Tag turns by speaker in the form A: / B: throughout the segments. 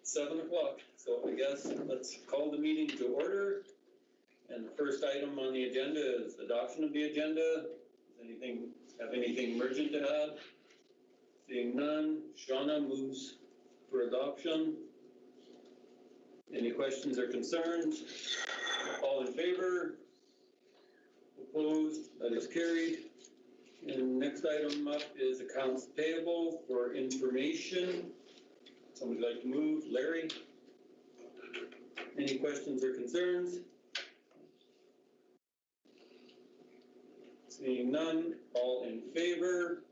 A: 7 o'clock, so I guess let's call the meeting to order. And the first item on the agenda is adoption of the agenda. Does anything have anything urgent to add? Seeing none, Shauna moves for adoption. Any questions or concerns? All in favor? Opposed? That is carried. And next item up is accounts payable for information. Somebody like to move? Larry? Any questions or concerns? Seeing none, all in favor?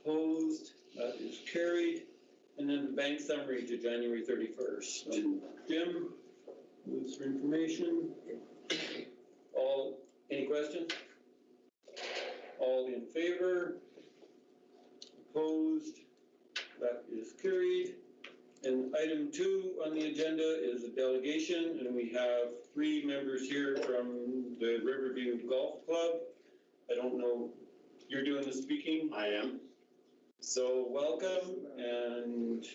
A: Opposed? That is carried. And then the bank summary to January 31st. Jim moves for information. Any questions? All in favor? Opposed? That is carried. And item 2 on the agenda is a delegation, and we have 3 members here from the Riverview Golf Club. I don't know, you're doing the speaking?
B: I am.
A: So welcome, and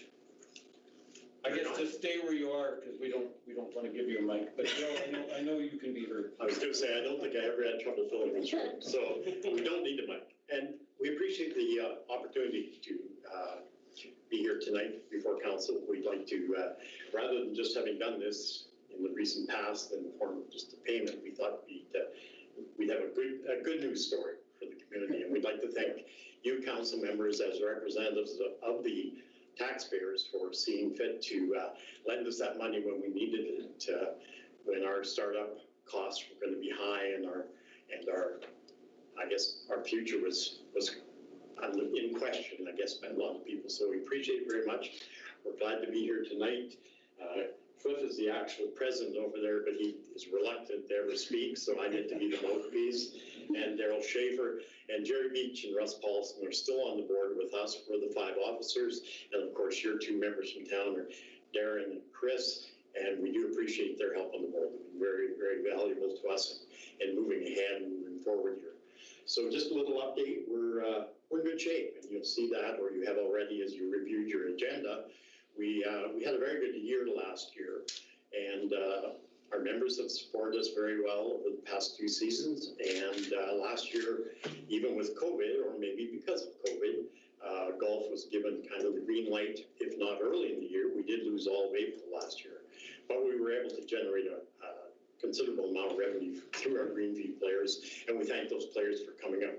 A: I guess just stay where you are because we don't want to give you a mic. But I know you can be heard.
B: I was going to say I don't think I ever had trouble filling this room, so we don't need a mic. And we appreciate the opportunity to be here tonight before council. We'd like to, rather than just having done this in the recent past in the form of just a payment, we thought we'd have a good news story for the community. And we'd like to thank you council members as representatives of the taxpayers for seeing fit to lend us that money when we needed it, when our startup costs were going to be high and our I guess our future was in question, I guess, by a lot of people. So we appreciate it very much. We're glad to be here tonight. Cliff is the actual president over there, but he is reluctant to ever speak, so I get to be the mouthpiece. And Daryl Schaefer and Jerry Beach and Russ Paulson are still on the board with us. We're the 5 officers. And of course, your 2 members from town are Darren and Chris. And we do appreciate their help on the board. They've been very, very valuable to us in moving ahead and moving forward here. So just a little update. We're in good shape, and you'll see that, or you have already as you reviewed your agenda. We had a very good year last year, and our members have supported us very well over the past 2 seasons. And last year, even with COVID, or maybe because of COVID, golf was given kind of the green light, if not early in the year. We did lose all of April last year, but we were able to generate a considerable amount of revenue through our green fee players, and we thank those players for coming up.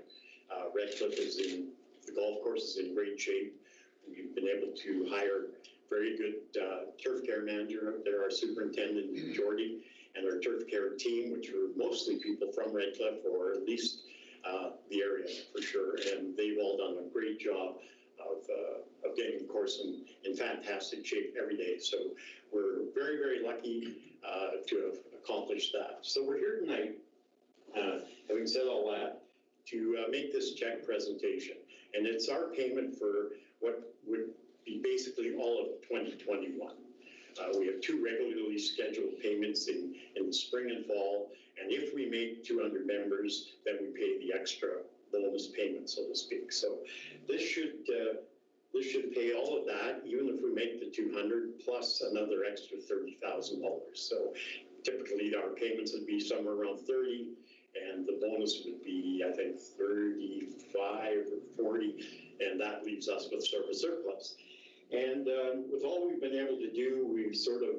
B: Redcliff the golf course is in great shape. We've been able to hire very good turf care manager up there, our superintendent, Jordy, and our turf care team, which are mostly people from Redcliff, or at least the area for sure. And they've all done a great job of getting the course in fantastic shape every day. So we're very, very lucky to have accomplished that. So we're here tonight, having said all that, to make this check presentation. And it's our payment for what would be basically all of 2021. We have 2 regularly scheduled payments in the spring and fall. And if we make 200 members, then we pay the extra bonus payment, so to speak. So this should pay all of that, even if we make the 200 plus another extra $30,000. So typically our payments would be somewhere around 30. And the bonus would be, I think, 35 or 40, and that leaves us with sort of a surplus. And with all we've been able to do, we've sort of,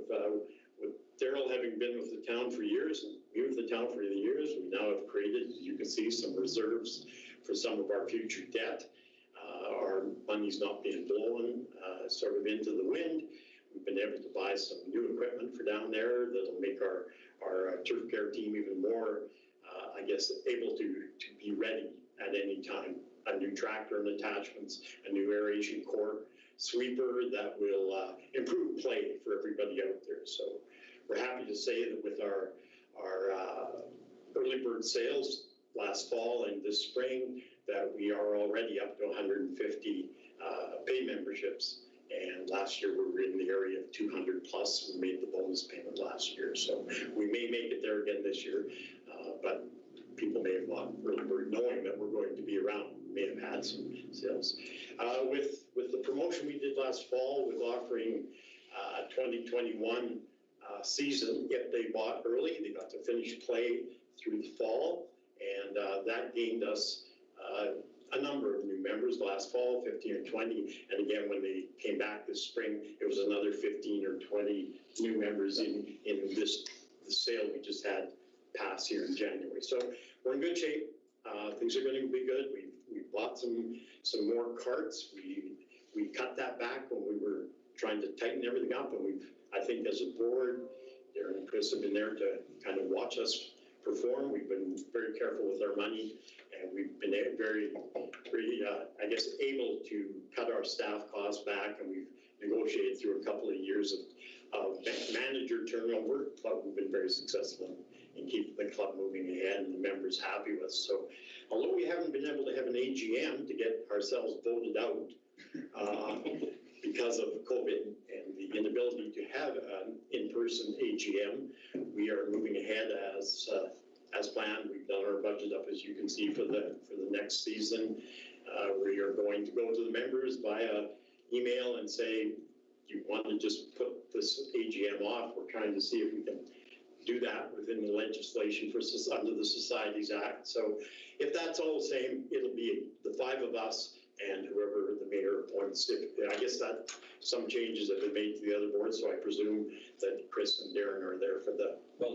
B: with Daryl having been with the town for years, and me with the town for the years, we now have created, as you can see, some reserves for some of our future debt. Our money's not being blown sort of into the wind. We've been able to buy some new equipment for down there that'll make our turf care team even more I guess, able to be ready at any time. A new tractor and attachments, a new aeration core sweeper that will improve play for everybody out there. So we're happy to say that with our early bird sales last fall and this spring, that we are already up to 150 pay memberships. And last year we were in the area of 200 plus. We made the bonus payment last year. So we may make it there again this year, but people may have not really knowing that we're going to be around. We may have had some sales. With the promotion we did last fall with offering 2021 season. If they bought early, they got to finish play through the fall, and that gained us a number of new members last fall, 15 or 20, and again, when they came back this spring, it was another 15 or 20 new members in this the sale we just had pass here in January. So we're in good shape. Things are going to be good. We bought some more carts. We cut that back when we were trying to tighten everything up, and I think as a board, Darren and Chris have been there to kind of watch us perform. We've been very careful with our money, and we've been very, I guess, able to cut our staff costs back, and we've negotiated through a couple of years of manager turnover, but we've been very successful in keeping the club moving ahead and the members happy with us. So although we haven't been able to have an AGM to get ourselves voted out because of COVID and the inability to have an in-person AGM, we are moving ahead as planned. We've done our budget up, as you can see, for the next season. We are going to go to the members via email and say, do you want to just put this AGM off? We're trying to see if we can do that within the legislation under the Societies Act. So if that's all the same, it'll be the 5 of us and whoever the mayor appoints. I guess that some changes have been made to the other boards, so I presume that Chris and Darren are there for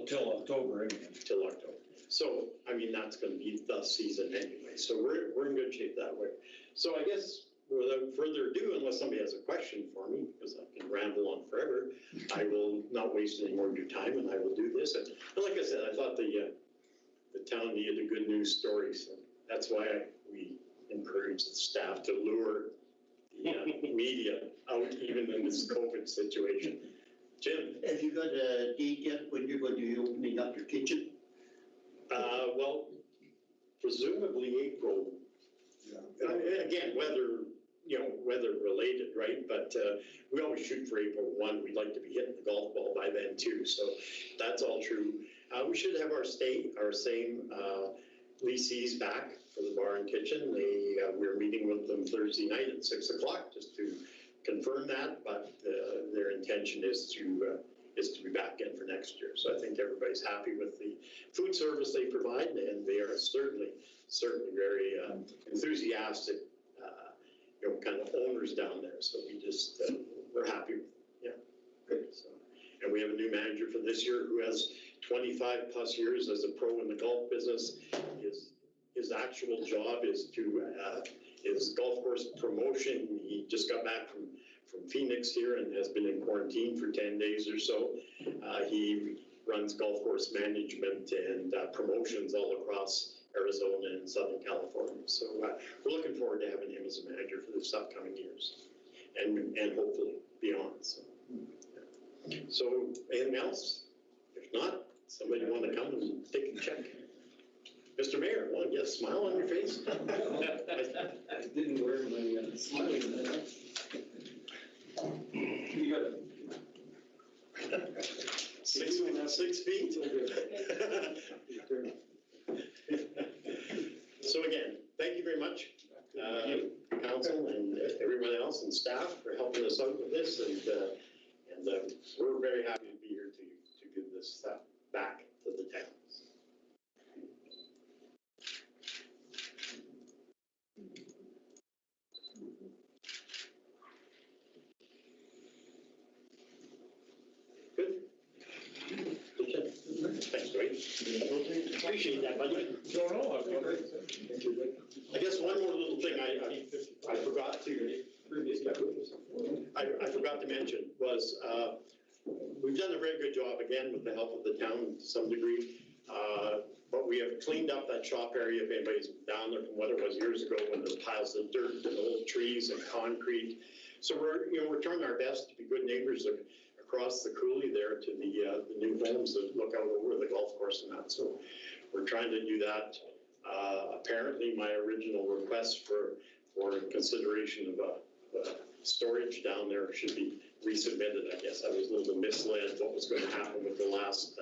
A: till October anyway.
B: Till October. So, I mean, that's going to be the season anyway. So we're in good shape that way. So I guess without further ado, unless somebody has a question for me, because I can ramble on forever, I will not waste any more of your time, and I will do this. And like I said, I thought the town needed a good news story, so that's why we encourage the staff to lure the media out, even in this COVID situation. Jim?
C: Have you got a date yet when you're going to be opening up your kitchen?
B: Well, presumably April.
C: Yeah.
B: Again, weather related, right? But we always shoot for April 1. We'd like to be hitting the golf ball by then too. So that's all true. We should have our same leasees back for the bar and kitchen. We're meeting with them Thursday night at 6 o'clock just to confirm that. But their intention is to be back in for next year. So I think everybody's happy with the food service they provide, and they are certainly very enthusiastic, kind of owners down there. So we're happy with it. Yeah, good. So, and we have a new manager for this year who has 25 plus years as a pro in the golf business. His actual job is golf course promotion. He just got back from Phoenix here and has been in quarantine for 10 days or so. He runs golf course management and promotions all across Arizona and Southern California. So we're looking forward to having him as a manager for this upcoming years and hopefully beyond. So anything else? If not, somebody want to come and take a check? Mr. Mayor, yes, smile on your face.
A: I didn't wear my smiling there. You got it.
B: 6 feet? So again, thank you very much, council and everyone else and staff for helping us out with this. And we're very happy to be here to give this stuff back to the town. Thanks, Dwayne. Appreciate that, buddy. I guess one more little thing I forgot to mention was we've done a very good job again with the help of the town to some degree. But we have cleaned up that shop area if anybody's down there from what it was years ago when there's piles of dirt and old trees and concrete. So we're trying our best to be good neighbors across the coulee there to the new homes that look out over the golf course and that. So we're trying to do that. Apparently my original request for consideration of storage down there should be resubmitted. I guess I was a little misled what was going to happen with the last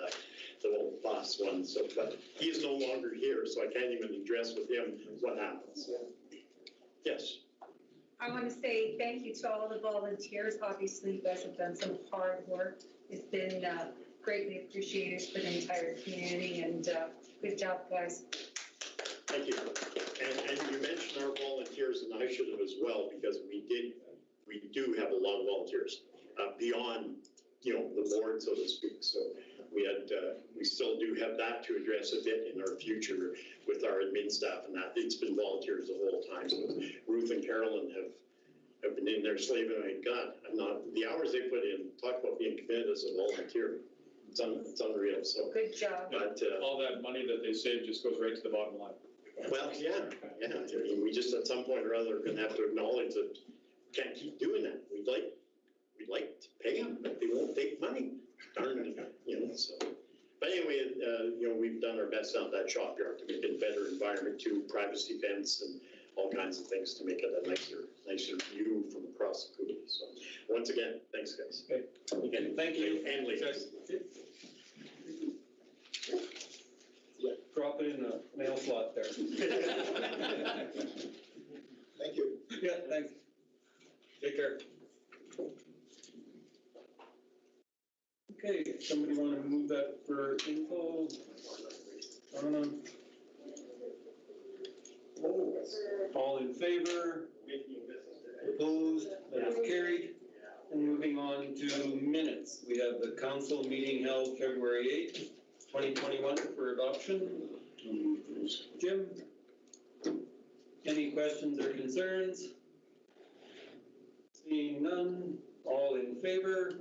B: one. So, but he is no longer here, so I can't even address with him what happens. Yes.
D: I want to say thank you to all the volunteers. Obviously, you guys have done some hard work. It's been greatly appreciated for the entire community, and good job, guys.
B: Thank you. And you mentioned our volunteers, and I should have as well, because we do have a lot of volunteers beyond, the board, so to speak. So we still do have that to address a bit in our future with our admin staff and that. It's been volunteers the whole time. So Ruth and Carolyn have been in there slaving away. God, the hours they put in, talk about being committed as a volunteer. It's unreal. So
D: Good job.
B: But
E: all that money that they save just goes right to the bottom line.
B: well, yeah. I mean, we just at some point or other are going to have to acknowledge that we can't keep doing that. We'd like to pay them, but they won't take money. Darn it, so. But anyway, we've done our best out that shop yard to make it a better environment too, privacy fence and all kinds of things to make it a nicer view from across the coulee. So once again, thanks guys.
A: Okay, thank you.
B: And ladies.
A: Yeah, drop it in the mail slot there.
B: Thank you.
A: Yeah, thanks. Take care. Okay, somebody want to move that for info? All in favor? Opposed? That is carried. And moving on to minutes. We have the council meeting held February 8th, 2021 for adoption. Jim? Any questions or concerns? Seeing none, all in favor?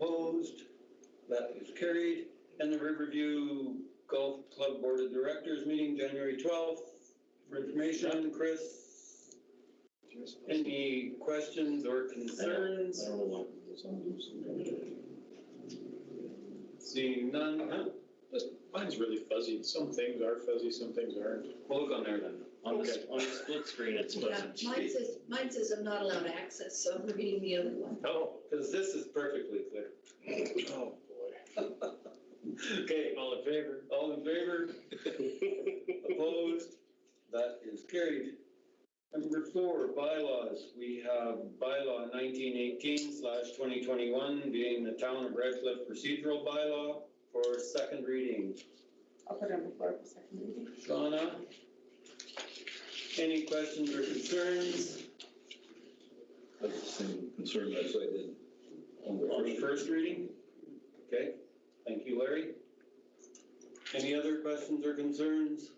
A: Opposed? That is carried. And the Riverview Golf Club Board of Directors meeting, January 12th. For information, Chris, any questions or concerns?
E: I don't know what was on loose.
A: Seeing none,
E: Mine's really fuzzy. Some things are fuzzy, some things aren't.
A: we'll look on there then.
F: On the split screen, it's
G: Yeah,
F: fuzzy.
G: mine says I'm not allowed access, so I'm reading the other one.
A: Oh, because this is perfectly clear.
E: Oh, boy.
A: Okay,
F: All in favor?
A: all in favor? Opposed? That is carried. Number 4, bylaws. We have bylaw 1918/2021 being the Town of Redcliff procedural bylaw for second reading.
D: I'll put it on the floor for second reading.
A: Shauna? Any questions or concerns
H: I have the same concern as I did on
A: on the
H: the
A: first reading? Okay, thank you, Larry. Any other questions or concerns?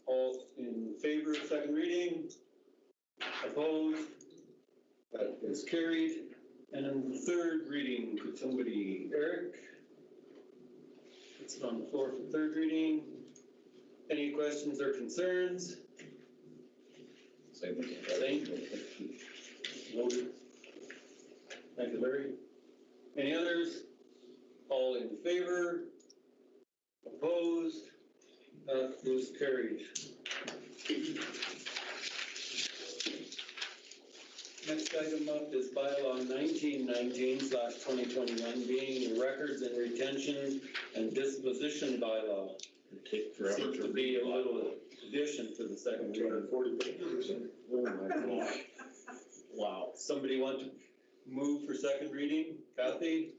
A: All in favor of second reading? Opposed? That is carried. And third reading, could somebody, Eric? It's on the floor for third reading. Any questions or concerns?
H: same thing.
A: Thank Voted. Thank you, Larry. Any others? All in favor? Opposed? That is carried. Next item up is bylaw 1919/2021 being the records and retention and disposition bylaw.
H: It'd take forever
A: Seems to be a little addition to the second reading.
E: 240 pages.
A: Oh my God. Wow. Somebody want to move for second reading? Kathy?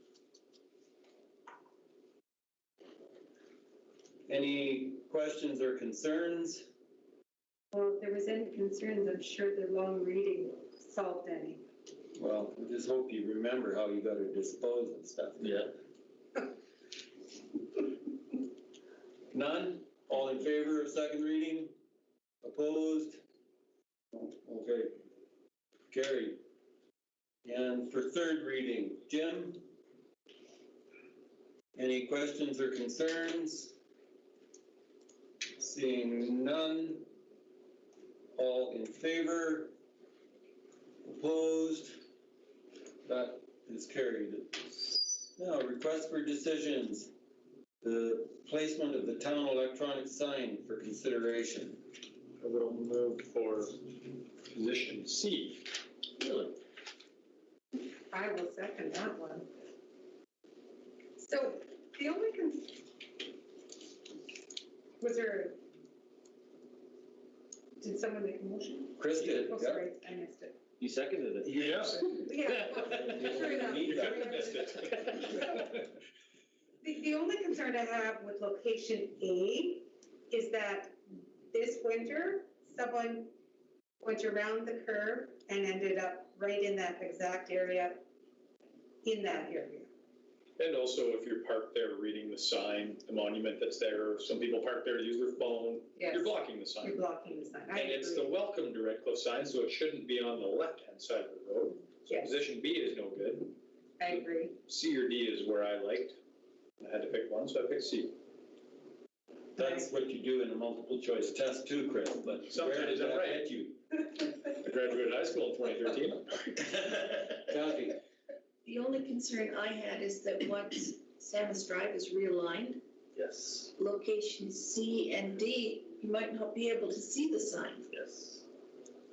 A: Any questions or concerns?
D: Well, if there was any concerns, I'm sure the long reading solved any.
A: Well, we just hope you remember how you gotta dispose of stuff.
F: Yeah.
A: None? All in favor of second reading? Opposed? Okay. Carried. And for third reading, Jim? Any questions or concerns? Seeing none? All in favor? Opposed? That is carried. Now, request for decisions. The placement of the town electronic sign for consideration.
E: I will move for position C.
F: Really?
D: I will second that one. So the only was there a Did someone make a motion?
A: Chris did,
D: Oh,
A: yeah.
D: sorry, I missed it.
F: You seconded it.
E: Yeah.
D: Yeah. Sure enough.
A: You
E: You couldn't have missed it.
D: The only concern I have with location A is that this winter, someone went around the curve and ended up right in that exact area, in that area.
E: And also, if you're parked there reading the sign, the monument that's there, some people park there to use their phone,
D: Yes.
E: you're blocking the sign.
D: You're blocking the sign. I
E: And it's the
D: agree.
E: welcome to Redcliff sign, so it shouldn't be on the left-hand side of the road. So
D: Yes.
E: position B is no good.
D: I agree.
E: C or D is where I liked. I had to pick one, so I picked C.
A: That's what you do in a multiple choice test too, Chris, but where
E: Sometimes
A: did
E: I'm
A: that
E: right.
A: get you?
E: I graduated high school in 2013.
A: Kathy?
G: The only concern I had is that once Samus Drive is realigned,
F: Yes,
G: location C and D, you might not be able to see the sign.
F: yes.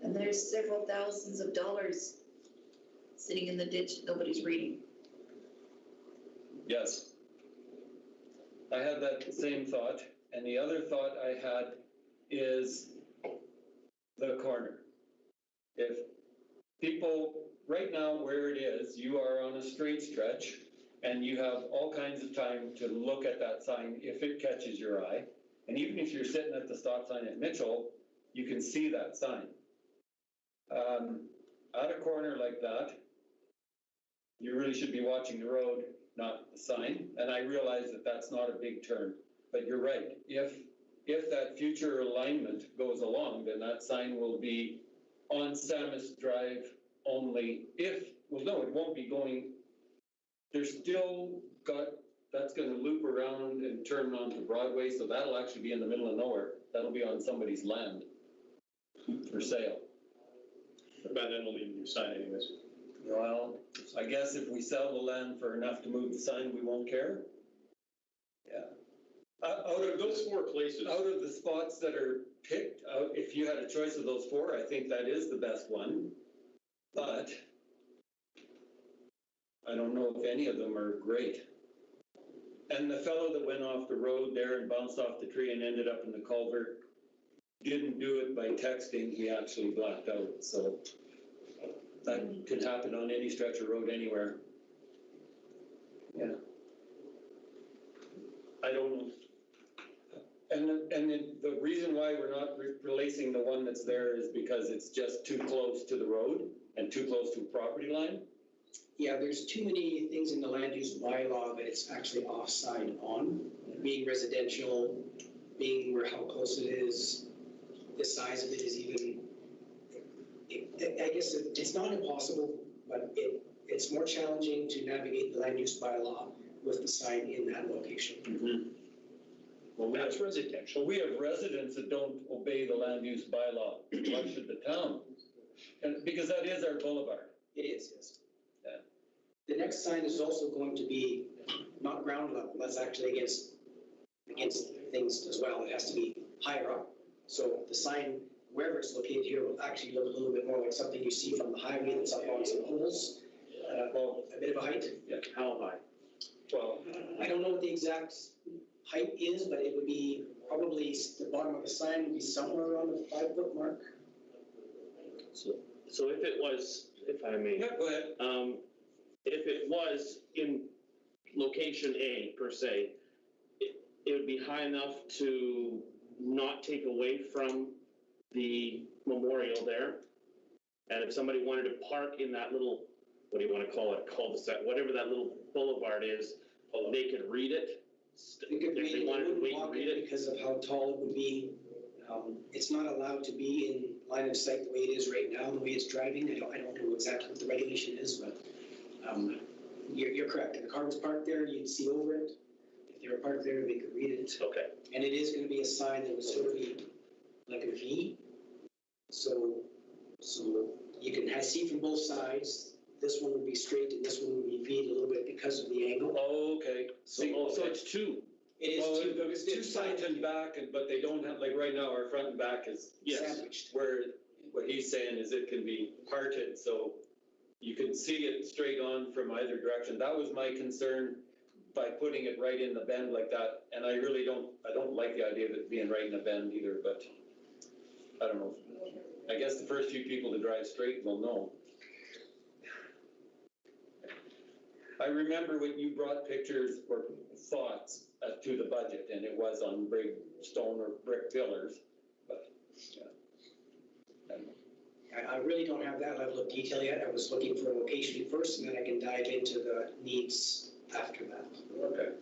G: And there's several thousands of dollars sitting in the ditch that nobody's reading.
A: Yes. I had that same thought, and the other thought I had is the corner. If people, right now where it is, you are on a straight stretch, and you have all kinds of time to look at that sign if it catches your eye. And even if you're sitting at the stop sign at Mitchell, you can see that sign. At a corner like that, you really should be watching the road, not the sign. And I realize that that's not a big turn, but you're right. If that future alignment goes along, then that sign will be on Samus Drive only well, no, it won't be going, there's still that's gonna loop around and turn onto Broadway, so that'll actually be in the middle of nowhere. That'll be on somebody's land for sale.
E: But then we'll need a new sign anyways.
A: Well, I guess if we sell the land for enough to move the sign, we won't care. Yeah. Out of
E: Those four places,
A: Out of the spots that are picked, if you had a choice of those four, I think that is the best one. But I don't know if any of them are great. And the fellow that went off the road there and bounced off the tree and ended up in the culvert didn't do it by texting, he actually blacked out, so that could happen on any stretch of road anywhere. Yeah. I don't know. And the reason why we're not replacing the one that's there is because it's just too close to the road and too close to a property line?
I: Yeah, there's too many things in the land use bylaw that it's actually offside on, being residential, being where how close it is, the size of it is even, I guess it's not impossible, but it's more challenging to navigate the land use bylaw with the sign in that location.
A: Well,
E: that's residential.
A: we have residents that don't obey the land use bylaw. Why should the town? And because that is our boulevard.
I: It is, yes.
A: Yeah.
I: The next sign is also going to be not ground level, that's actually against things as well, it has to be higher up. So the sign, wherever it's located here, will actually look a little bit more like something you see from the highway that's up on some poles, a bit of a height.
F: How high?
A: Well,
I: I don't know what the exact height is, but it would be probably, the bottom of the sign would be somewhere around the 5-foot mark.
F: So if it was, if I may,
A: yeah, go ahead.
F: if it was in location A per se, it would be high enough to not take away from the memorial there. And if somebody wanted to park in that little, what do you want to call it, cul-de-sac, whatever that little boulevard is, they could read it.
I: You could read
F: If
I: it,
F: they
I: you
F: wanted to
I: wouldn't
F: wait and
I: walk
F: read
I: it
F: it.
I: because of how tall it would be. It's not allowed to be in line of sight the way it is right now, the way it's driving. I don't know exactly what the regulation is, but you're correct. If the car was parked there, you'd see over it. If they were parked there, they could read it.
F: Okay.
I: And it is gonna be a sign that would sort of be like a V. So you can see from both sides. This one would be straight and this one would be V a little bit because of the angle.
A: Oh, okay.
F: So it's two.
I: It
A: Well,
I: is
A: it's two sides and back, but they don't have, like right now, our front and back is
I: sandwiched.
A: where, what he's saying is it can be parted, so you can see it straight on from either direction. That was my concern by putting it right in the bend like that, and I don't like the idea of it being right in the bend either, but I don't know. I guess the first few people to drive straight will know. I remember when you brought pictures or thoughts to the budget, and it was on brick, stone or brick pillars, but, yeah.
I: I really don't have that level of detail yet. I was looking for a location first, and then I can dive into the needs after that.
A: Okay.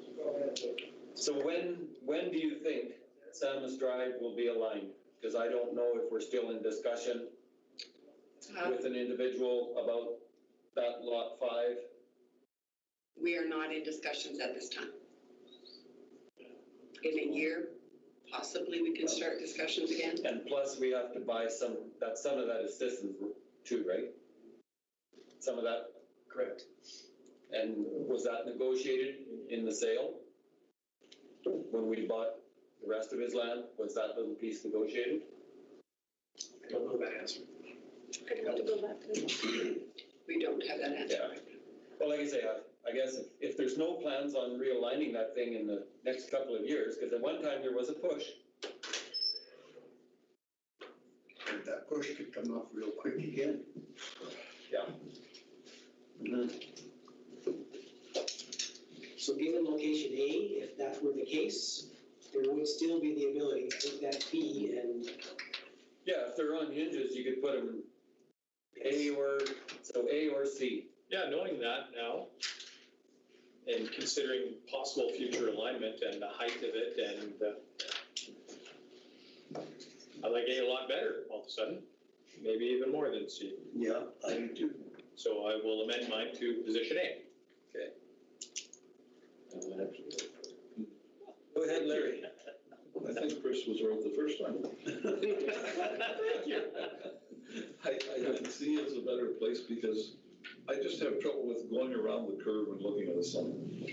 A: So when do you think Samus Drive will be aligned? Because I don't know if we're still in discussion with an individual about that lot 5.
J: We are not in discussions at this time. In a year, possibly we can start discussions again.
A: And plus, we have to buy some of that assistance too, right? Some of that,
I: Correct.
A: and was that negotiated in the sale? When we bought the rest of his land, was that little piece negotiated?
I: I don't know that answer.
J: I'd have to go back to them. We don't have that answer.
A: Yeah. Well, like I say, I guess if there's no plans on realigning that thing in the next couple of years, because at one time there was a push.
C: And that push could come off real quick again.
A: Yeah.
I: So given location A, if that were the case, there would still be the ability to take that B and
A: Yeah, if they're on hinges, you could put them A or C.
E: Yeah, knowing that now, and considering possible future alignment and the height of it, and I like A a lot better all of a sudden, maybe even more than C.
C: Yeah, I do too.
E: So I will amend mine to position A.
A: Go ahead, Larry.
H: I think Chris was right the first time.
A: Thank you.
H: I can see it's a better place because I just have trouble with going around the curve and looking at the sun.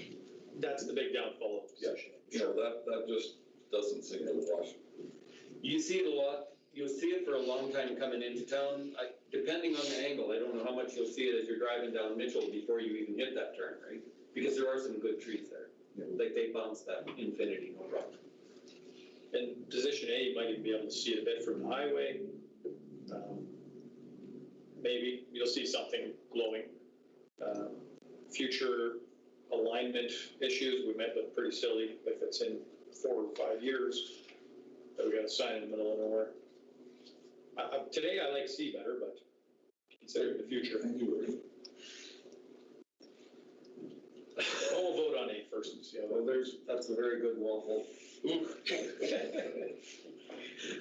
E: That's the big downfall of position.
H: You know, that just doesn't seem to wash.
A: You see it a lot, you'll see it for a long time coming into town, depending on the angle, I don't know how much you'll see it as you're driving down Mitchell before you even hit that turn, right? Because there are some good trees there, like they bounce that infinity, no problem.
E: In position A, you might even be able to see it a bit from the highway. Maybe you'll see something glowing. Future alignment issues, we might look pretty silly if it's in 4 or 5 years that we got a sign in the middle of nowhere. Today I like C better, but considering the future.
H: Thank you.
E: We'll vote on A first and see how
A: Well,
E: that.
A: that's a very good waffle.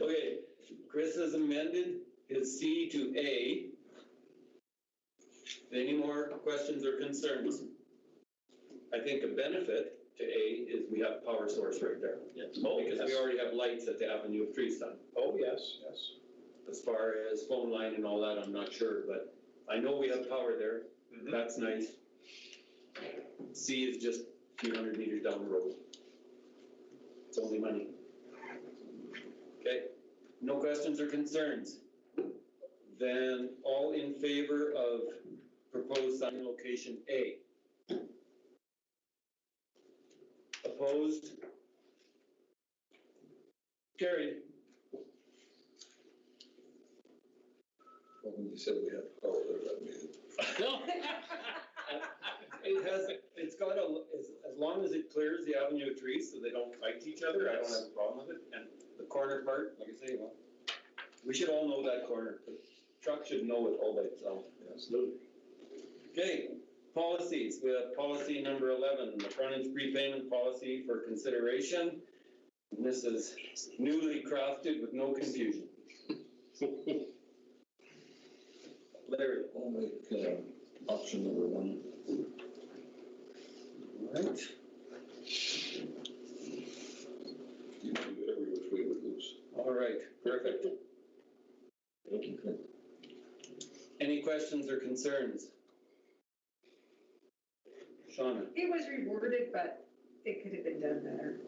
A: Okay, Chris has amended his C to A. Any more questions or concerns? I think a benefit to A is we have power source right there.
E: Yes.
A: Because we already have lights at the Avenue of Trees done.
E: Oh, yes, yes.
A: As far as phone line and all that, I'm not sure, but I know we have power there. That's nice. C is just a few hundred meters down the road. It's only money. Okay, no questions or concerns? Then all in favor of proposed sign location A? Opposed? Carried.
H: Well, when you said we had power there, that made it.
A: No. It's got as long as it clears the Avenue of Trees so they don't fight each other, I don't have a problem with it. And the corner part, like I say, well, we should all know that corner. The truck should know it all by itself.
H: Absolutely.
A: Okay, policies. We have policy number 11, the frontage prepayment policy for consideration. And this is newly crafted with no confusion. Larry.
H: I'll make option number 1.
A: All right.
H: You can do every which way we lose.
A: All right, perfect.
H: Thank you, Clint.
A: Any questions or concerns? Shauna?
D: It was reworded, but it could have been done better.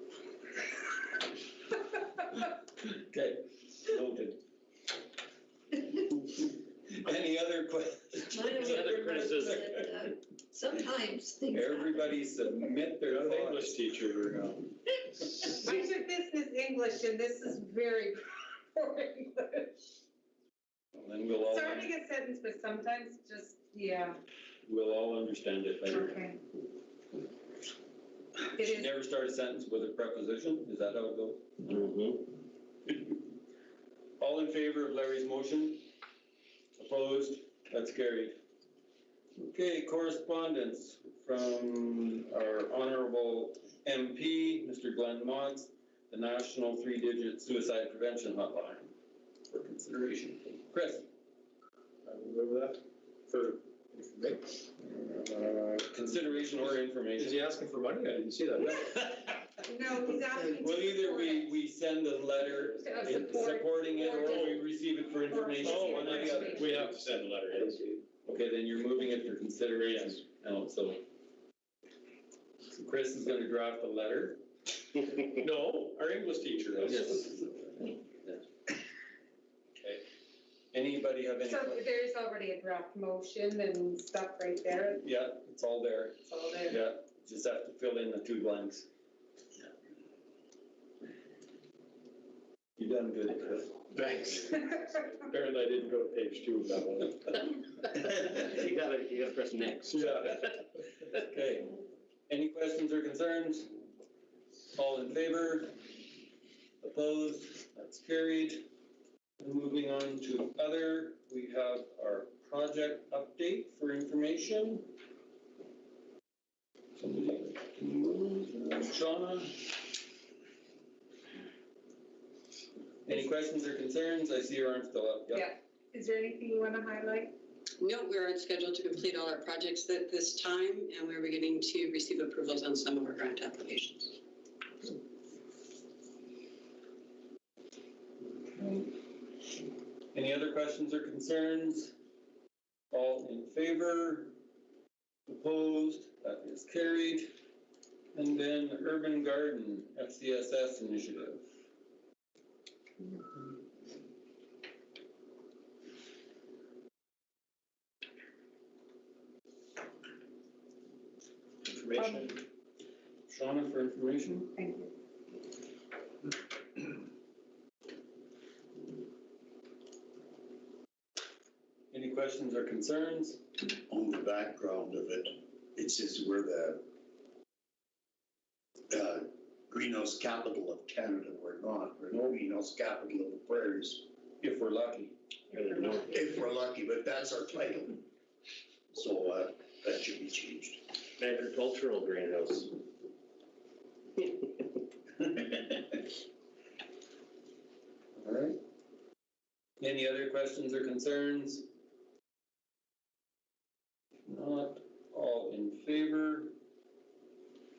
A: Okay, noted. Any other questions?
G: Mine only remembers that, sometimes things happen.
A: Everybody submit their thoughts.
E: English teacher.
D: I took business English and this is very poor English. sentence, but sometimes just, yeah,
A: We'll all understand it better.
D: okay. It
A: Should
D: is,
A: never start a sentence with a preposition, is that how it goes?
F: Mm-hmm.
A: All in favor of Larry's motion? Opposed? That's carried. Okay, correspondence from our honorable MP, Mr. Glen Motz, the National 3-Digit Suicide Prevention Hotline for consideration. Chris?
E: I will move that for information.
A: Consideration or
E: Is
A: information?
E: he asking for money? I didn't see that.
D: no, he's asking.
A: Well,
D: to
A: either
D: support it.
A: we send a letter
D: Of support,
A: supporting it, or
D: or
A: we receive it for information,
D: receive
A: one or
D: it
A: the
D: for
A: other.
D: information.
E: We have to send a letter, yes.
A: Okay, then you're moving it for consideration. Oh, so Chris is gonna draft a letter.
E: No, our English teacher has.
A: Okay. Anybody have any?
D: So there's already a draft motion and stuff right there,
A: Yeah, it's all there.
D: it's all there.
A: Yeah, just have to fill in the 2 blanks. You done good, Chris.
E: Thanks. Apparently I didn't go to page 2 of that one.
F: You gotta press next.
E: Yeah.
A: Okay. Any questions or concerns? All in favor? Opposed? That's carried. And moving on to other, we have our project update for information. Somebody can move, Shauna? Any questions or concerns? I see your arm still up.
D: Yeah. Is there anything you want to highlight?
J: No, we're on schedule to complete all our projects at this time, and we're beginning to receive approvals on some of our grant applications.
A: Any other questions or concerns? All in favor? Opposed? That is carried. And then Urban Garden FCSS initiative.
E: Information.
A: Shauna for information.
D: Thank you.
A: Any questions or concerns?
C: On the background of it, it says we're the greenhouse capital of Canada. We're not. We're no greenhouse capital of the prairies.
A: If we're lucky.
C: If we're lucky, but that's our title. So that should be changed.
F: Agricultural greenhouse.
A: All right. Any other questions or concerns? Not. All in favor?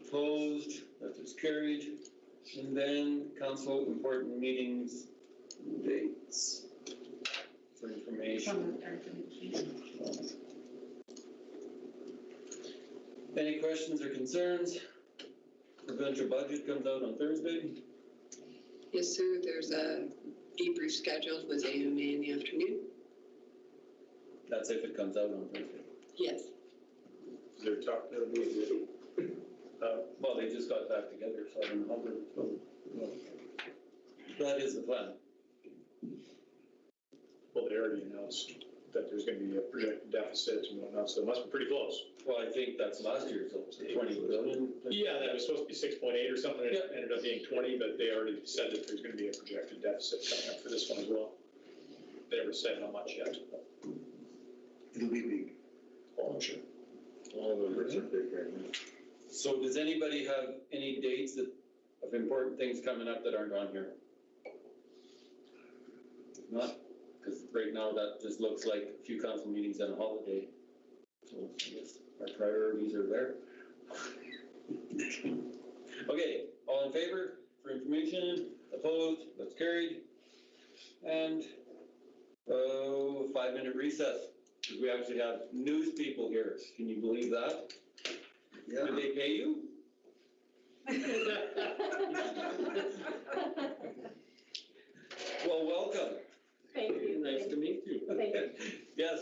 A: Opposed? That is carried. And then council important meetings dates for information. Any questions or concerns? Provincial budget comes out on Thursday.
J: Yes, sir, there's a debrief scheduled with AMA in the afternoon.
A: That's if it comes out on Thursday.
J: Yes.
E: They're talking to me.
A: Well, they just got back together, so I don't know. That is the plan.
E: Well, they already announced that there's gonna be a projected deficit and whatnot, so it must be pretty close.
A: Well, I think that's last year's, so 20 billion.
E: Yeah, that was supposed to be 6.8 or something, it ended up being 20, but they already said that there's gonna be a projected deficit coming up for this one as well. They never said how much yet.
C: It'll be big.
E: Oh, I'm sure.
F: All of those are big right now.
A: So does anybody have any dates of important things coming up that aren't on here? If not, because right now that just looks like a few council meetings and a holiday. So I guess our priorities are there. Okay, all in favor for information? Opposed? That's carried. And 5-minute recess, because we actually have news people here. Can you believe that?
C: Yeah.
A: Did they pay you? Well, welcome.
J: Thank you.
F: Nice to meet you.
J: Thank you.
A: Yes,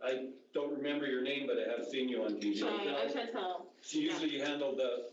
A: I don't remember your name, but I have seen you on TV.
J: I'm Chantal.
A: So usually you handle the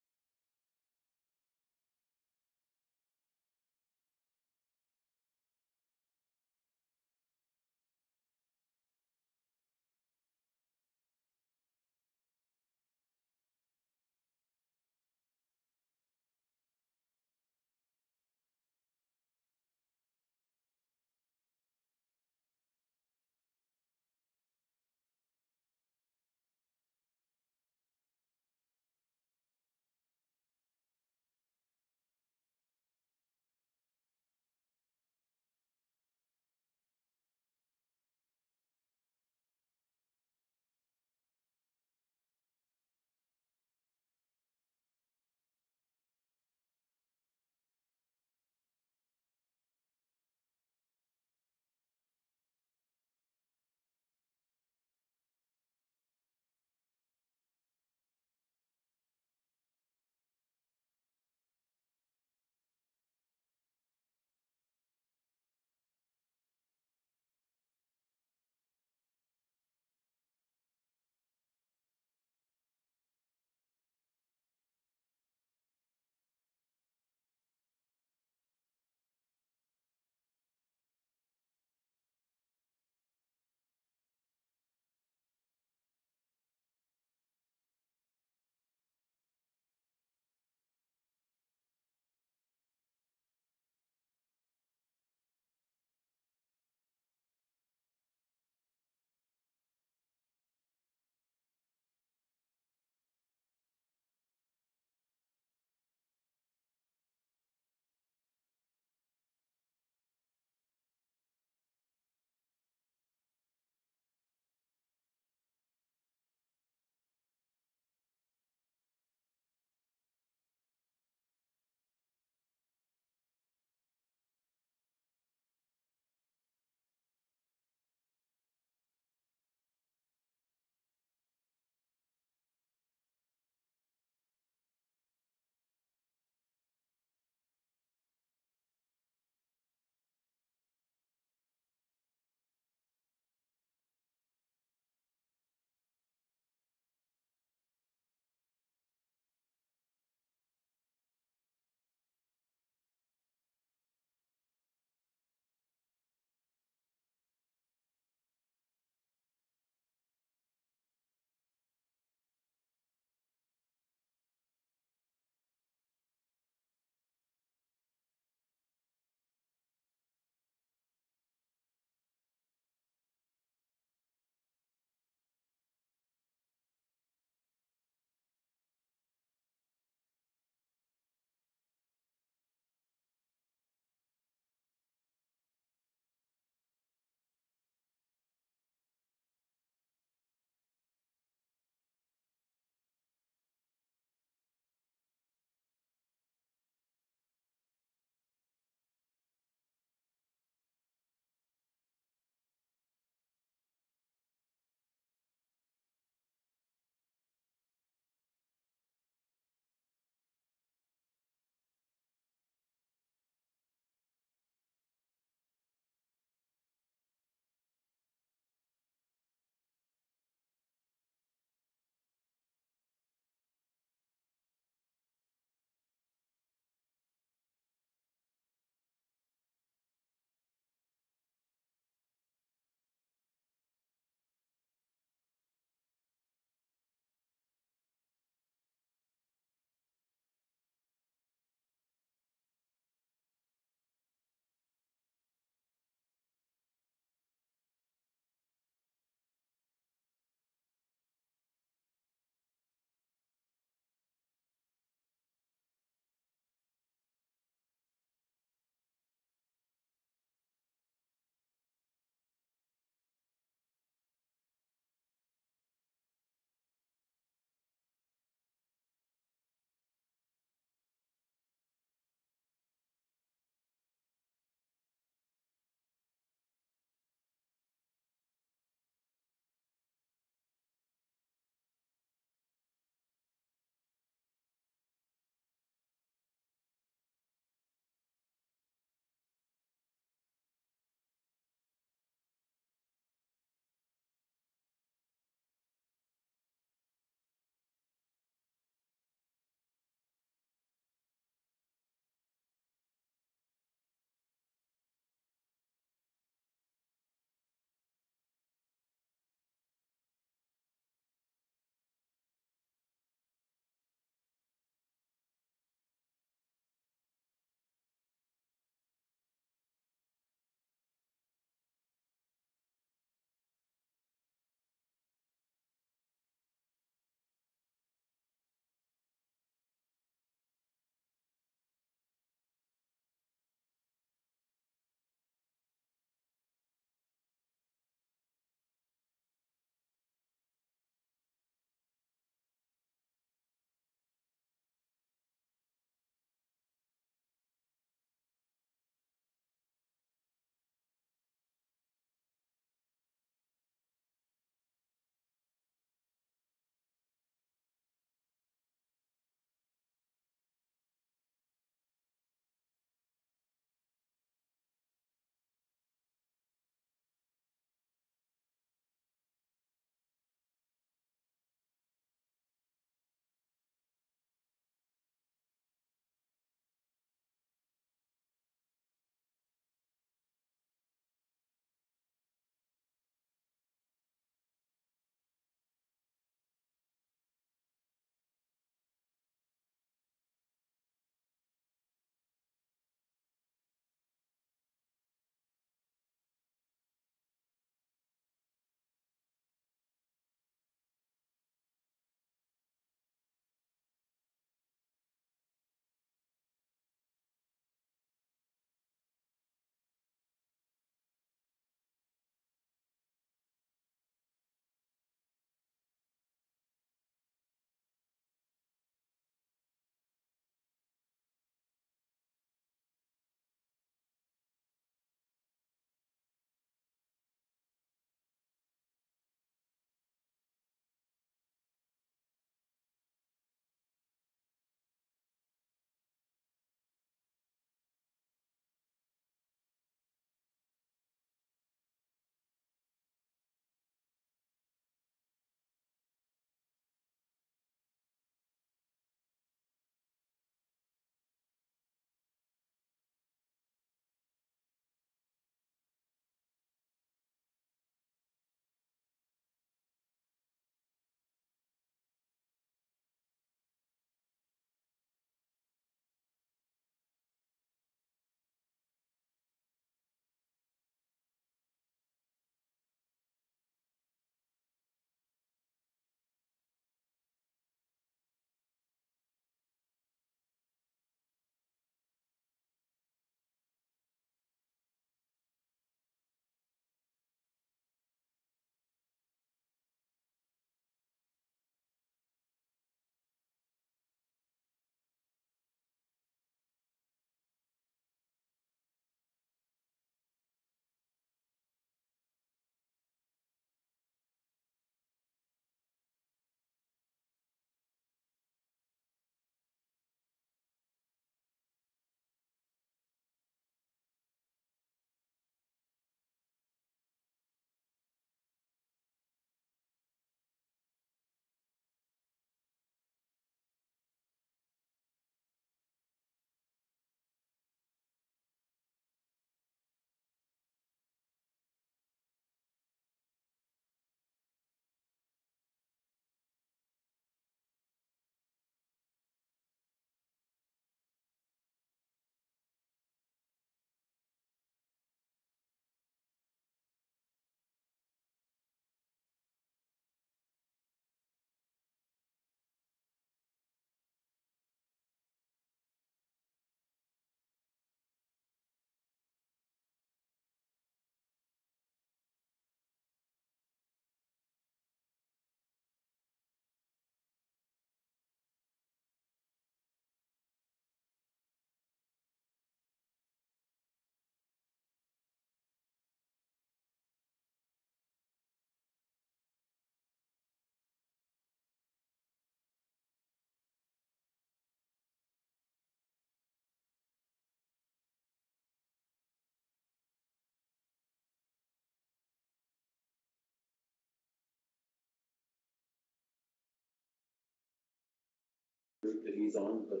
A: these on, but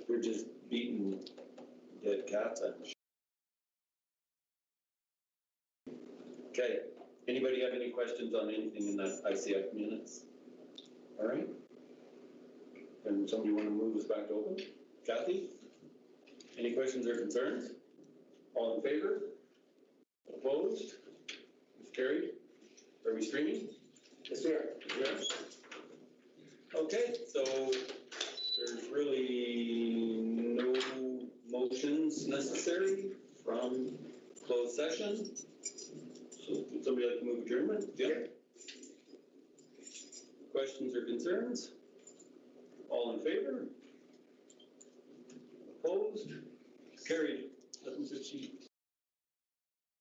A: we're just beating dead cats, I'm sure. Okay, anybody have any questions on anything in that ICF minutes? All right. And somebody want to move us back to open? Kathy? Any questions or concerns? All in favor? Opposed? It's carried. Are we streaming?
I: Yes, we are.
A: Yes. Okay, so there's really no motions necessary from closed session. So would somebody like to move adjournment? Yeah. Questions or concerns? All in favor? Opposed? Carried.